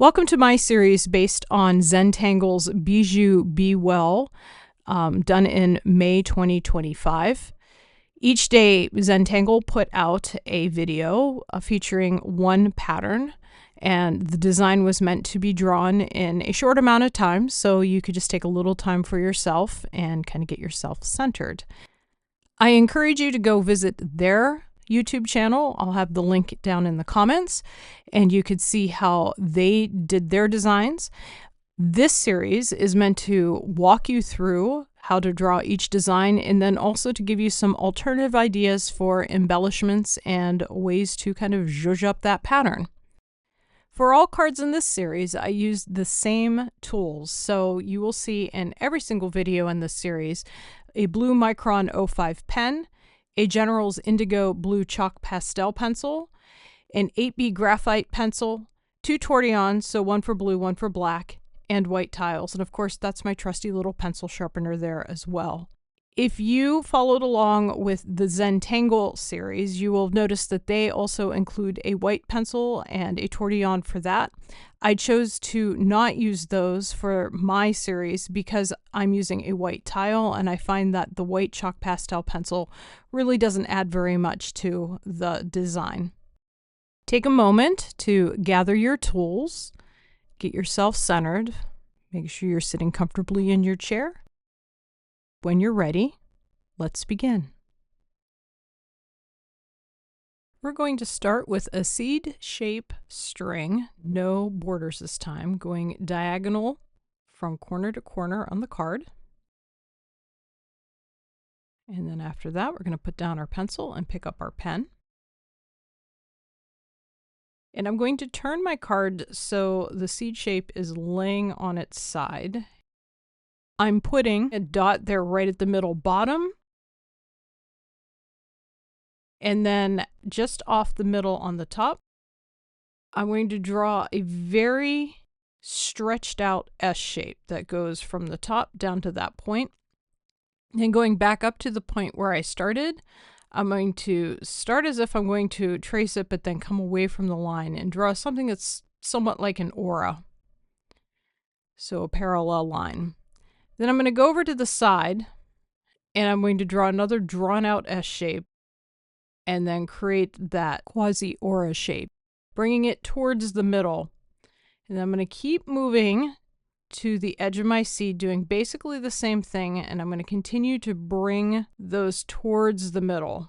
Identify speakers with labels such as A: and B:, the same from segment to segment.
A: Welcome to my series based on Zentangle's Bijou Be Well, done in May 2025. Each day, Zentangle put out a video featuring one pattern, and the design was meant to be drawn in a short amount of time, so you could just take a little time for yourself and kind of get yourself centered. I encourage you to go visit their YouTube channel. I'll have the link down in the comments, and you could see how they did their designs. This series is meant to walk you through how to draw each design, and then also to give you some alternative ideas for embellishments and ways to kind of zhuzh up that pattern. For all cards in this series, I used the same tools, so you will see in every single video in this series a blue Micron 05 pen, a General's Indigo blue chalk pastel pencil, an 8B graphite pencil, two Tortillons, so one for blue, one for black, and white tiles. And of course, that's my trusty little pencil sharpener there as well. If you followed along with the Zentangle series, you will notice that they also include a white pencil and a Tortillon for that. I chose to not use those for my series because I'm using a white tile, and I find that the white chalk pastel pencil really doesn't add very much to the design. Take a moment to gather your tools, get yourself centered, make sure you're sitting comfortably in your chair. When you're ready, let's begin. We're going to start with a seed shape string, no borders this time, going diagonal from corner to corner on the card. And then after that, we're going to put down our pencil and pick up our pen. And I'm going to turn my card so the seed shape is laying on its side. I'm putting a dot there right at the middle bottom, and then just off the middle on the top, I'm going to draw a very stretched out S shape that goes from the top down to that point. And going back up to the point where I started, I'm going to start as if I'm going to trace it, but then come away from the line and draw something that's somewhat like an aura. So a parallel line. Then I'm going to go over to the side, and I'm going to draw another drawn out S shape, and then create that quasi-aura shape, bringing it towards the middle. And I'm going to keep moving to the edge of my seed, doing basically the same thing, and I'm going to continue to bring those towards the middle.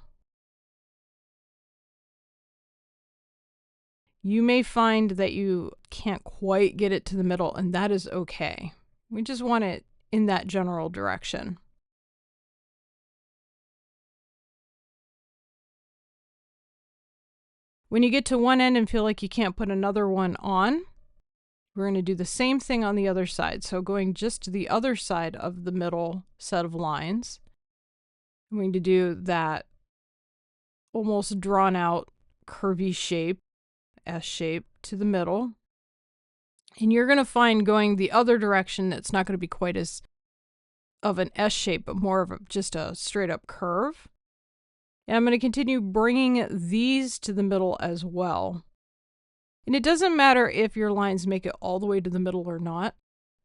A: You may find that you can't quite get it to the middle, and that is okay. We just want it in that general direction. When you get to one end and feel like you can't put another one on, we're going to do the same thing on the other side. So going just to the other side of the middle set of lines, I'm going to do that almost drawn out curvy shape, S shape, to the middle. And you're going to find going the other direction, it's not going to be quite as of an S shape, but more of just a straight up curve. And I'm going to continue bringing these to the middle as well. And it doesn't matter if your lines make it all the way to the middle or not,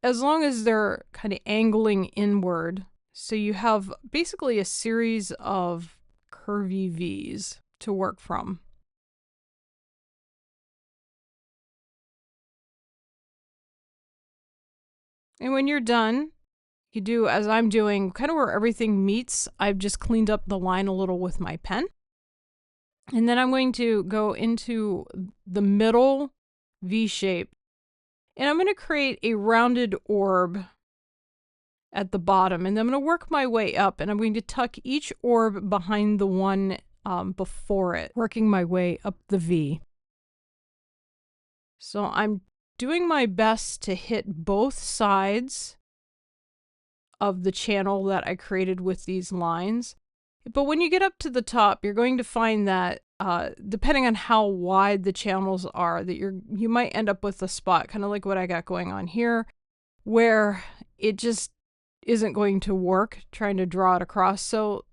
A: as long as they're kind of angling inward. So you have basically a series of curvy V's to work from. And when you're done, you do as I'm doing, kind of where everything meets. I've just cleaned up the line a little with my pen. And then I'm going to go into the middle V shape, and I'm going to create a rounded orb at the bottom, and then I'm going to work my way up, and I'm going to tuck each orb behind the one before it, working my way up the V. So I'm doing my best to hit both sides of the channel that I created with these lines. But when you get up to the top, you're going to find that depending on how wide the channels are, that you might end up with a spot, kind of like what I got going on here, where it just isn't going to work trying to draw it across. So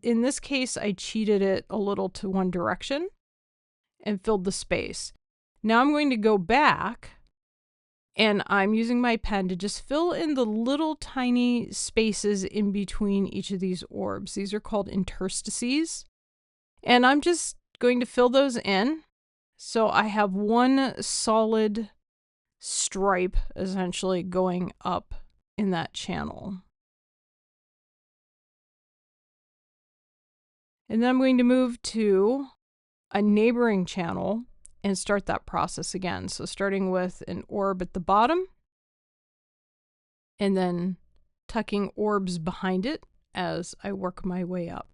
A: in this case, I cheated it a little to one direction and filled the space. Now I'm going to go back And I'm using my pen to just fill in the little tiny spaces in between each of these orbs. These are called interstices. And I'm just going to fill those in. So I have one solid stripe essentially going up in that channel. And then I'm going to move to a neighboring channel and start that process again. So starting with an orb at the bottom and then tucking orbs behind it as I work my way up.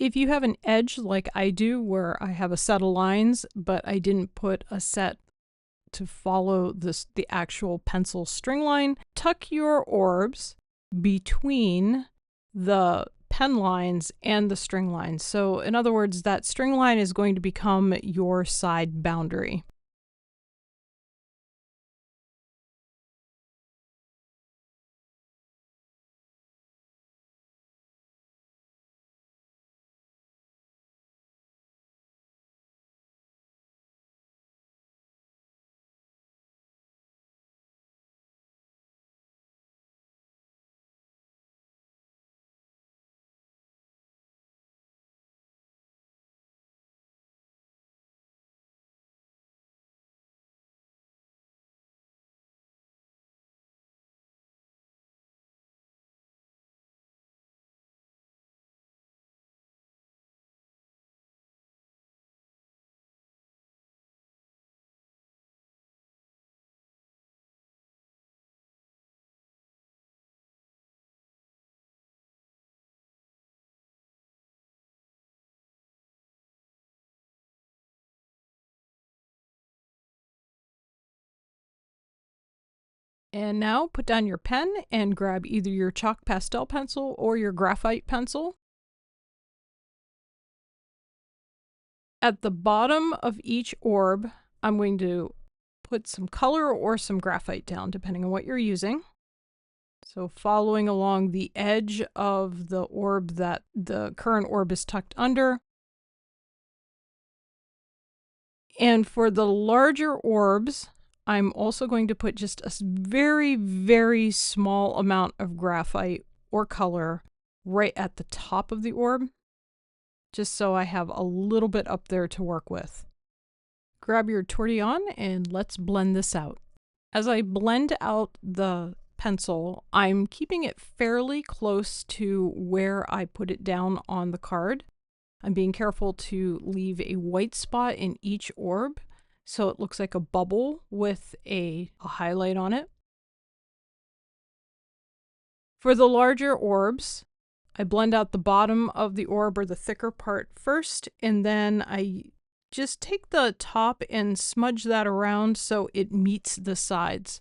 A: If you have an edge like I do where I have a set of lines, but I didn't put a set to follow the actual pencil string line, tuck your orbs between the pen lines and the string lines. So in other words, that string line is going to become your side boundary. And now put down your pen and grab either your chalk pastel pencil or your graphite pencil. At the bottom of each orb, I'm going to put some color or some graphite down, depending on what you're using. So following along the edge of the orb that the current orb is tucked under. And for the larger orbs, I'm also going to put just a very, very small amount of graphite or color right at the top of the orb, just so I have a little bit up there to work with. Grab your Tortillon and let's blend this out. As I blend out the pencil, I'm keeping it fairly close to where I put it down on the card. I'm being careful to leave a white spot in each orb so it looks like a bubble with a highlight on it. For the larger orbs, I blend out the bottom of the orb or the thicker part first, and then I just take the top and smudge that around so it meets the sides.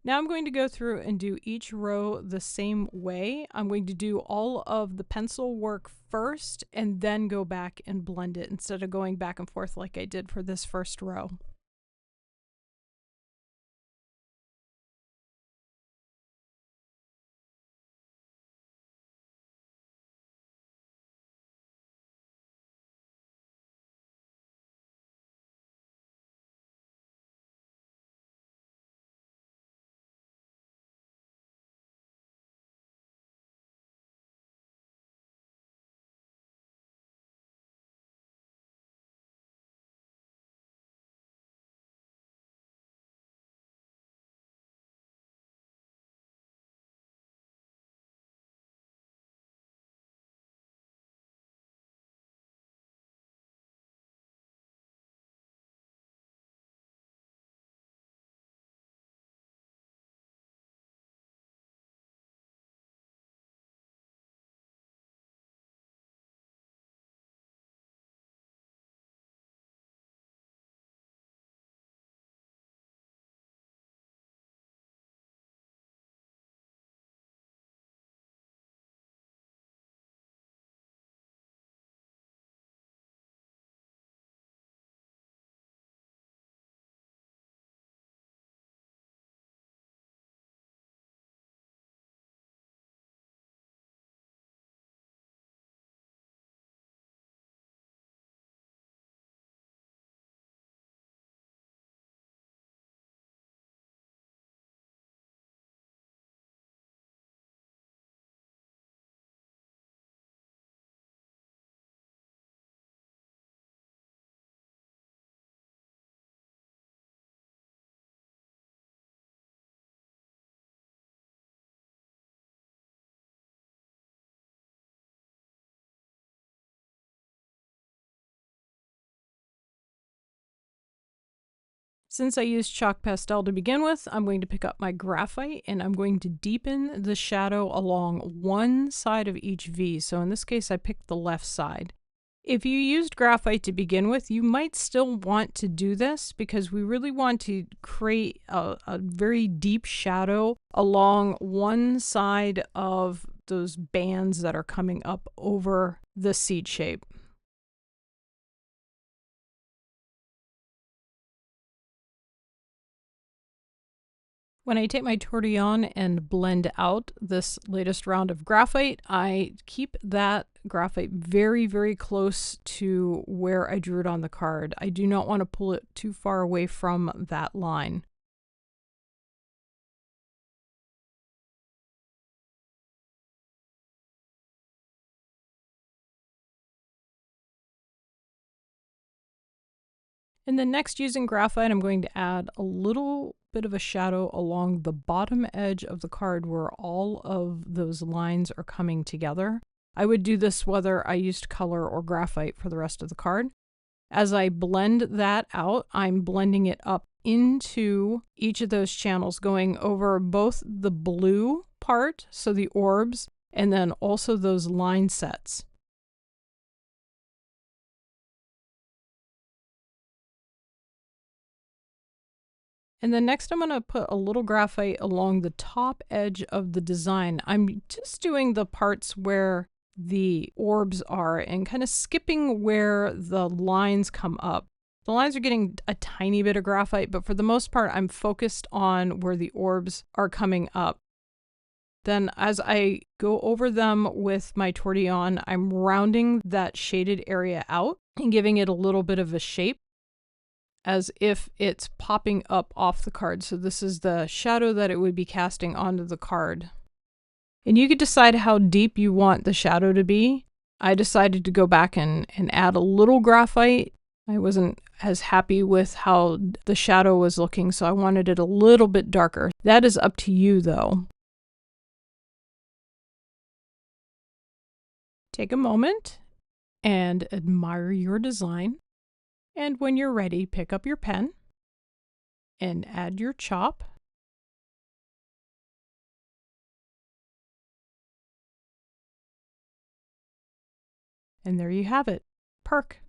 A: Now I'm going to go through and do each row the same way. I'm going to do all of the pencil work first and then go back and blend it instead of going back and forth like I did for this first row. Since I used chalk pastel to begin with, I'm going to pick up my graphite and I'm going to deepen the shadow along one side of each V. So in this case, I picked the left side. If you used graphite to begin with, you might still want to do this because we really want to create a very deep shadow along one side of those bands that are coming up over the seed shape. When I take my Tortillon and blend out this latest round of graphite, I keep that graphite very, very close to where I drew it on the card. I do not want to pull it too far away from that line. And then next, using graphite, I'm going to add a little bit of a shadow along the bottom edge of the card where all of those lines are coming together. I would do this whether I used color or graphite for the rest of the card. As I blend that out, I'm blending it up into each of those channels, going over both the blue part, so the orbs, and then also those line sets. And then next I'm going to put a little graphite along the top edge of the design. I'm just doing the parts where the orbs are and kind of skipping where the lines come up. The lines are getting a tiny bit of graphite, but for the most part, I'm focused on where the orbs are coming up. Then as I go over them with my Tortillon, I'm rounding that shaded area out and giving it a little bit of a shape, as if it's popping up off the card. So this is the shadow that it would be casting onto the card. And you could decide how deep you want the shadow to be. I decided to go back and add a little graphite. I wasn't as happy with how the shadow was looking, so I wanted it a little bit darker. That is up to you though. Take a moment and admire your design. And when you're ready, pick up your pen and add your chop. And there you have it, Purk.